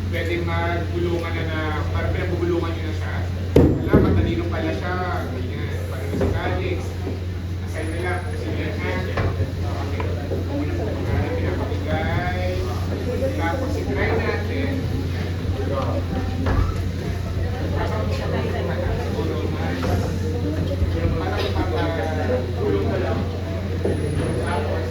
pwede magbulungan na parang pinagbubulungan nyo na siya. Wala, matalino pala siya. Ganyan. Parang si Calix. Assign na lang. Kasi yan na. Okay. Pinapakigay. Tapos i-try natin. Parang na lang. Tapos,